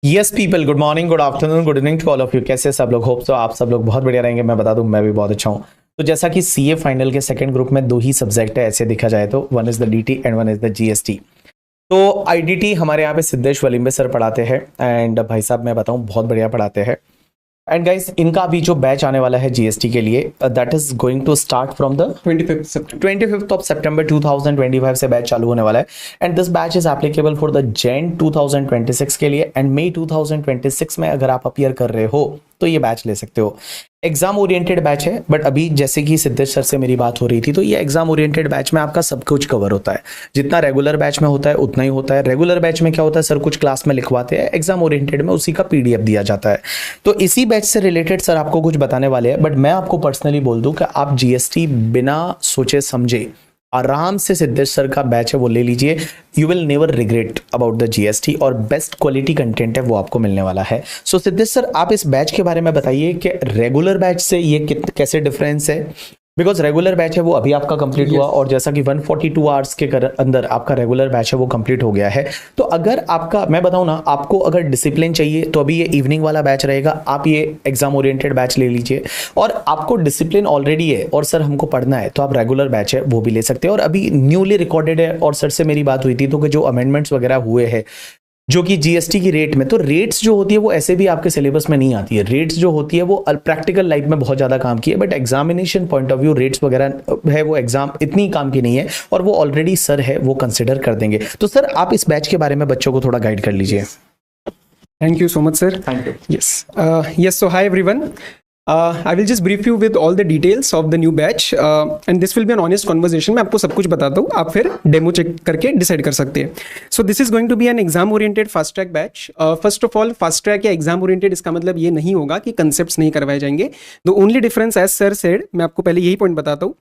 Yes people, good morning, good afternoon, good evening to all of you. कैसे सब लोग? Hope तो आप सब लोग बहुत बढ़िया रहेंगे। मैं बता दूं, मैं भी बहुत अच्छा हूं। तो जैसा कि सीए फाइनल के सेकंड ग्रुप में दो ही सब्जेक्ट है, ऐसे देखा जाए तो one is the DT and one is the GST. तो आईडीटी हमारे यहाँ पे सिद्धेश वलिम्बे सर पढ़ाते हैं एंड भाई साहब मैं बताऊं बहुत बढ़िया पढ़ाते हैं। एंड गाइस, इनका अभी जो बैच आने वाला है जीएसटी के लिए, that is going to start from the 25th of सितंबर 2025 से बैच चालू होने वाला है। And this batch is applicable for the Jan 2026 के लिए। एंड मई 2026 में अगर आप अपीयर कर रहे हो तो ये बैच ले सकते हो। एग्जाम ओरिएंटेड बैच है, बट अभी जैसे कि सिद्धेश सर से मेरी बात हो रही थी, तो ये एग्जाम ओरिएंटेड बैच में आपका सब कुछ कवर होता है। जितना रेगुलर बैच में होता है उतना ही होता है। रेगुलर बैच में क्या होता है, सर कुछ क्लास में लिखवाते हैं, एग्जाम ओरिएंटेड में उसी का पीडीएफ दिया जाता है। तो इसी बैच से रिलेटेड सर आपको कुछ बताने वाले हैं, बट मैं आपको पर्सनली बोल दूं कि आप जीएसटी बिना सोचे समझे आराम से सिद्धेश सर का बैच है वो ले लीजिए। You will never regret about the GST, और बेस्ट क्वालिटी कंटेंट है वो आपको मिलने वाला है। सो सिद्धेश सर, आप इस बैच के बारे में बताइए कि रेगुलर बैच से ये कैसे डिफरेंस है। बिकॉज रेगुलर बैच है वो अभी आपका कंप्लीट हुआ, और जैसा कि 142 आवर्स के अंदर आपका रेगुलर बैच है वो कंप्लीट हो गया है। तो अगर आपका, मैं बताऊं ना, आपको अगर डिसिप्लिन चाहिए तो अभी ये इवनिंग वाला बैच रहेगा, आप ये एग्जाम ओरिएंटेड बैच ले लीजिए। और आपको डिसिप्लिन ऑलरेडी है और सर हमको पढ़ना है, तो आप रेगुलर बैच है वो भी ले सकते हैं। और अभी न्यूली रिकॉर्डेड है, और सर से मेरी बात हुई थी तो कि जो अमेंडमेंट्स वगैरह हुए हैं जो कि जीएसटी की रेट में, तो रेट्स जो होती है वो ऐसे भी आपके सिलेबस में नहीं आती है। रेट्स जो होती है वो प्रैक्टिकल लाइफ में बहुत ज़्यादा काम की है, but examination point of view rates वगैरह है वो एग्जाम इतनी काम की नहीं है, और वो ऑलरेडी सर है वो कंसिडर कर देंगे। तो सर आप इस बैच के बारे में बच्चों को थोड़ा गाइड कर लीजिए। Thank you so much, sir. Thank you. Yes. Yes. So, hi everyone. I will just brief you with all the details of the new batch, and this will be an honest conversation. मैं आपको सब कुछ बताता हूँ, आप फिर demo check करके decide कर सकते हैं। So this is going to be an exam oriented fast track batch. First of all, fast track या exam oriented इसका मतलब ये नहीं होगा कि concepts नहीं करवाए जाएंगे। The only difference, as sir said, मैं आपको पहले यही पॉइंट बताता हूँ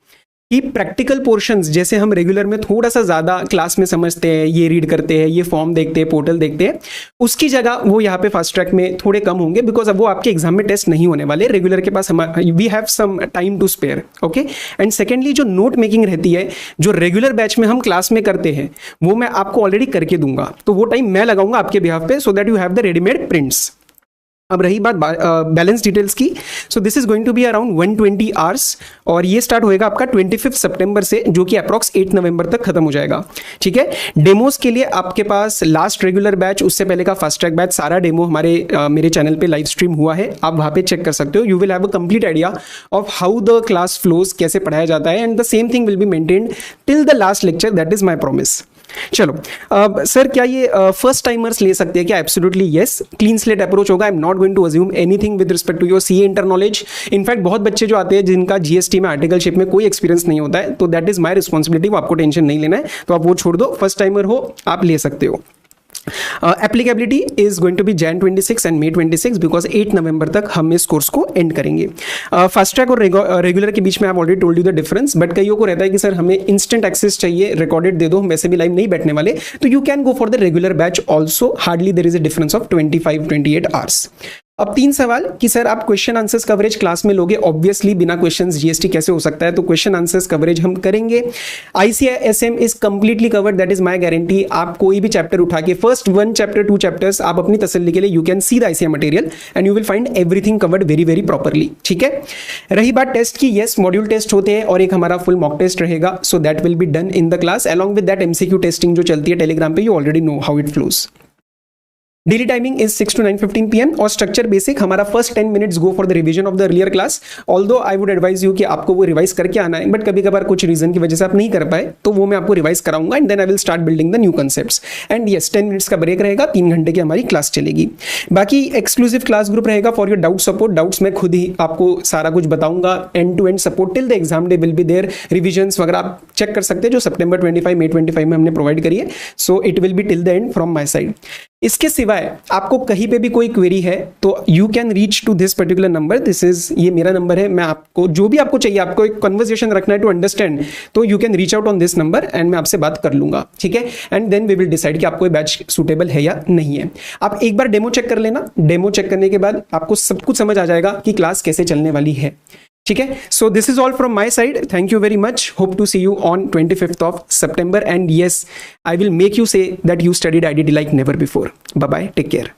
कि प्रैक्टिकल पोर्शंस जैसे हम रेगुलर में थोड़ा सा ज़्यादा क्लास में समझते हैं, ये रीड करते हैं, ये फॉर्म देखते हैं, पोर्टल देखते हैं, उसकी जगह वो यहाँ पे फास्ट ट्रैक में थोड़े कम होंगे, बिकॉज अब वो आपके एग्जाम में टेस्ट नहीं होने वाले। रेगुलर के पास we have some time to spare, okay. And secondly जो नोट मेकिंग रहती है, जो रेगुलर बैच में हम क्लास में करते हैं, वो मैं आपको ऑलरेडी करके दूंगा, तो वो टाइम मैं लगाऊंगा आपके बिहाफ पे, so that you have the readymade prints. अब रही बात बैलेंस डिटेल्स की, so this is going to be around 120 hours, और ये स्टार्ट होएगा आपका 25 सितंबर से, जो कि अप्रॉक्स 8 नवंबर तक खत्म हो जाएगा। ठीक है। डेमोज के लिए आपके पास लास्ट रेगुलर बैच, उससे पहले का फास्ट ट्रैक बैच, सारा डेमो मेरे चैनल पे लाइव स्ट्रीम हुआ है, आप वहाँ पे चेक कर सकते हो। You will have a complete idea of how the class flows, कैसे पढ़ाया जाता है, and the same thing will be maintained till the last lecture, that is my promise. चलो सर, क्या ये फर्स्ट टाइमर्स ले सकते हैं क्या? Absolutely yes, clean slate approach होगा। I am not going to assume anything with respect to your CA inter knowledge. In fact बहुत बच्चे जो आते हैं जिनका जीएसटी में आर्टिकलशिप में कोई एक्सपीरियंस नहीं होता है, तो दैट इज माई रिस्पॉन्सिबिलिटी, वो आपको टेंशन नहीं लेना है, तो आप वो छोड़ दो। फर्स्ट टाइमर हो आप ले सकते हो। Applicability is going to be Jan 26 and May 26, because 8 नवंबर तक हम इस कोर्स को एंड करेंगे। फास्ट ट्रैक और रेगुलर के बीच में I already told you the difference, but कईयों को रहता है कि सर हमें इंस्टेंट एक्सेस चाहिए, रिकॉर्डेड दे दो, हम वैसे भी लाइव नहीं बैठने वाले, तो you can go for the regular batch also. Hardly there is a difference of 25-28 hours. अब 3 सवाल कि सर आप क्वेश्चन आंसर्स कवरेज क्लास में लोगे? ऑब्वियसली बिना क्वेश्चंस जीएसटी कैसे हो सकता है, तो क्वेश्चन आंसर्स कवरेज हम करेंगे। ICSM is completely covered, that is my guarantee. आप कोई भी चैप्टर उठा के, फर्स्ट 1 चैप्टर 2 चैप्टर्स, आप अपनी तसल्ली के लिए you can see the ICM material and you will find everything covered very very properly. ठीक है। रही बात टेस्ट की, यस मॉड्यूल टेस्ट होते हैं और एक हमारा फुल मॉक टेस्ट रहेगा, so that will be done in the class along with that MCQ testing जो चलती है टेलीग्राम पे, you already know how it flows. Daily timing is 6 to 9:15 PM, और स्ट्रक्चर बेसिक हमारा first 10 minutes go for the revision of the earlier class. Although I would advise you कि आपको वो revise करके आना है, बट कभी कभार कुछ रीजन की वजह से आप नहीं कर पाए, तो वो मैं आपको रिवाइज कराऊंगा, and then I will start building the new concepts. And yes, 10 minutes का ब्रेक रहेगा, 3 घंटे की हमारी क्लास चलेगी। बाकी एक्सक्लूसिव क्लास ग्रुप रहेगा for your doubt support. Doubts मैं खुद ही आपको सारा कुछ बताऊंगा, end to end support till the exam day will be there. Revisions वगैरह आप चेक कर सकते हैं जो सितंबर 25, May 25 में हमने प्रोवाइड करी है, so it will be till the end from my side. इसके सिवाय आपको कहीं पे भी कोई क्वेरी है तो you can reach to this particular number. This is, ये मेरा नंबर है, मैं आपको जो भी आपको चाहिए, आपको एक कन्वर्सेशन रखना है टू अंडरस्टैंड, तो you can reach out on this number and मैं आपसे बात कर लूंगा। ठीक है। And then we will decide कि आपको बैच सूटेबल है या नहीं है। आप एक बार डेमो चेक कर लेना, डेमो चेक करने के बाद आपको सब कुछ समझ आ जाएगा कि क्लास कैसे चलने वाली है। ठीक है। So this is all from my side, thank you very much, hope to see you on 25th of September, and yes, I will make you say that you studied IDT like never before. Bye bye, take care.